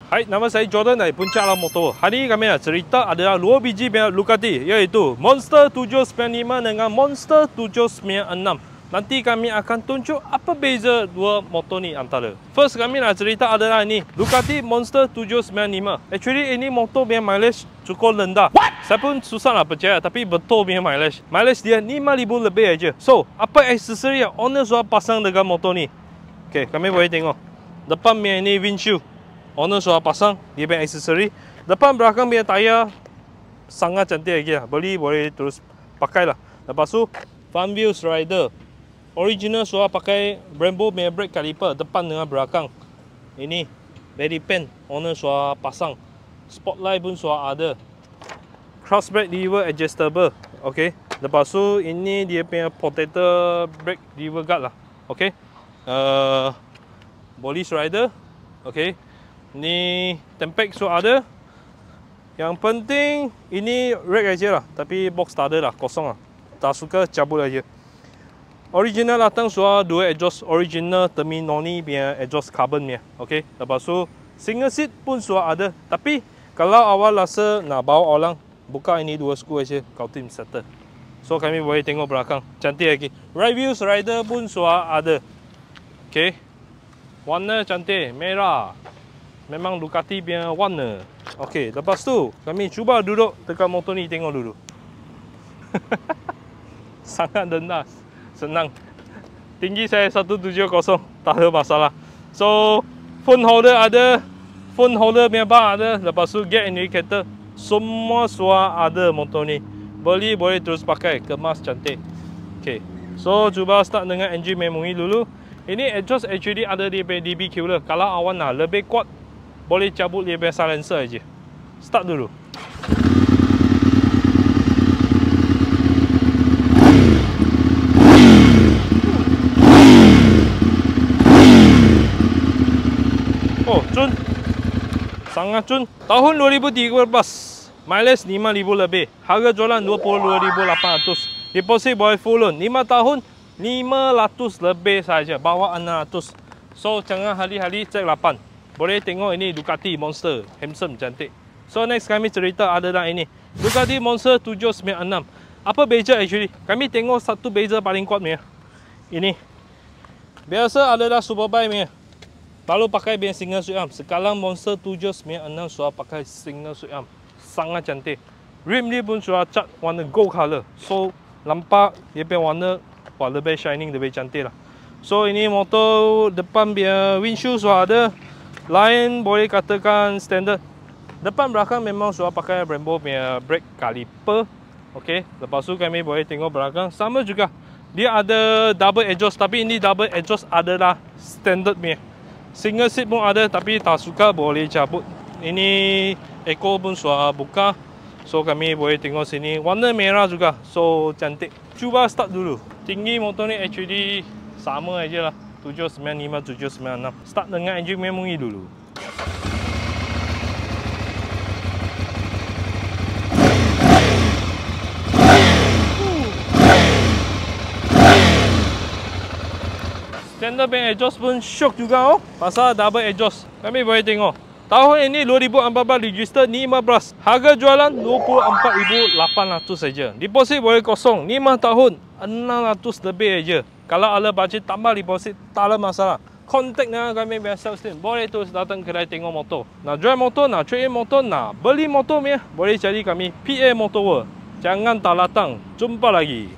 Hai, nama saya Jordan dari Puncak Alam Motor. Hari ini kami nak cerita adalah 2 biji Ducati, iaitu Monster 795 dengan Monster 796. Nanti kami akan tunjuk apa beza dua motor ni antara. First kami nak cerita adalah ini Ducati Monster 795. Actually ini motor punya mileage cukup rendah. Saya pun susah nak percaya, tapi betul punya mileage. Mileage dia 5,000 lebih aja. So, apa aksesori yang owner sudah pasang dengan motor ni? Okay, kami boleh tengok. Depan punya ini windshield. Owner sudah pasang dia punya aksesori. Depan belakang punya tayar sangat cantik lagi lah. Beli boleh terus pakai lah. Lepas tu front wheels rider original sudah pakai Brembo punya brake caliper depan dengan belakang. Ini body pan owner sudah pasang. Spotlight pun sudah ada. Cross brake lever adjustable. Okay. Lepas tu ini dia punya protector brake lever guard lah. Okay. Police rider. Okay. Ni tempex so ada. Yang penting ini rack aja lah, tapi box tak ada lah, kosong lah. Tak suka cabut aja. Original datang suara dua exhaust original Terminoni punya exhaust carbon punya. Okey, lepas tu single seat pun suara ada. Tapi kalau awal rasa nak bawa orang, buka ini dua skru aja, kau tim settle. So kami boleh tengok belakang, cantik lagi. Right wheels rider pun suara ada. Okey. Warna cantik, merah. Memang Ducati punya warna. Okey, lepas tu kami cuba duduk dekat motor ni, tengok dulu. Sangat rendah, senang. Tinggi saya 170, tak ada masalah. So, phone holder ada, phone holder punya bar ada, lepas tu gate indicator, semua ada motor ni. Beli boleh terus pakai, kemas cantik. Okey. So, cuba start dengan engine memory dulu. Ini exhaust actually ada di DB cooler. Kalau awak nak lebih kuat, boleh cabut dia punya silencer aja. Start dulu. Oh, cun. Sangat cun. Tahun 2013. Mileage 5,000 lebih. Harga jualan 22,800. Deposit boleh full loan. 5 tahun 500 lebih saja. Bawa 600. So, jangan hari-hari cek 8. Boleh tengok ini Ducati Monster, handsome, cantik. So next kami cerita adalah ini Ducati Monster 796. Apa beza actually? Kami tengok satu beza paling kuat punya. Ini biasa adalah Superbike punya, lalu pakai biar single switch arm. Sekarang Monster 796 sudah pakai single switch arm, sangat cantik. Rim ni pun sudah cat warna gold color. So nampak dia punya warna lebih shining, lebih cantik lah. So ini motor depan biar windshield sudah ada. Lain boleh katakan standard. Depan belakang memang sudah pakai Brembo punya brake caliper. Okey, lepas tu kami boleh tengok belakang sama juga. Dia ada double exhaust, tapi ini double exhaust adalah standard punya. Single seat pun ada, tapi tak suka boleh cabut. Ini eco pun sudah buka. So kami boleh tengok sini warna merah juga. So cantik. Cuba start dulu. Tinggi motor ni actually sama aja lah. 795, 796. Start dengan engine memory dulu. Standard bank exhaust pun shock juga oh. Pasal double exhaust. Kami boleh tengok. Tahun ini 2014 register 15. Harga jualan 24,800 saja. Deposit boleh kosong. 5 tahun 600 lebih aja. Kalau ada budget tambah deposit, tak ada masalah. Contact dengan kami biasa sales team. Boleh terus datang kedai tengok motor. Nak jual motor, nak trade in motor, nak beli motor boleh cari kami PA Motor World. Jangan tak datang. Jumpa lagi.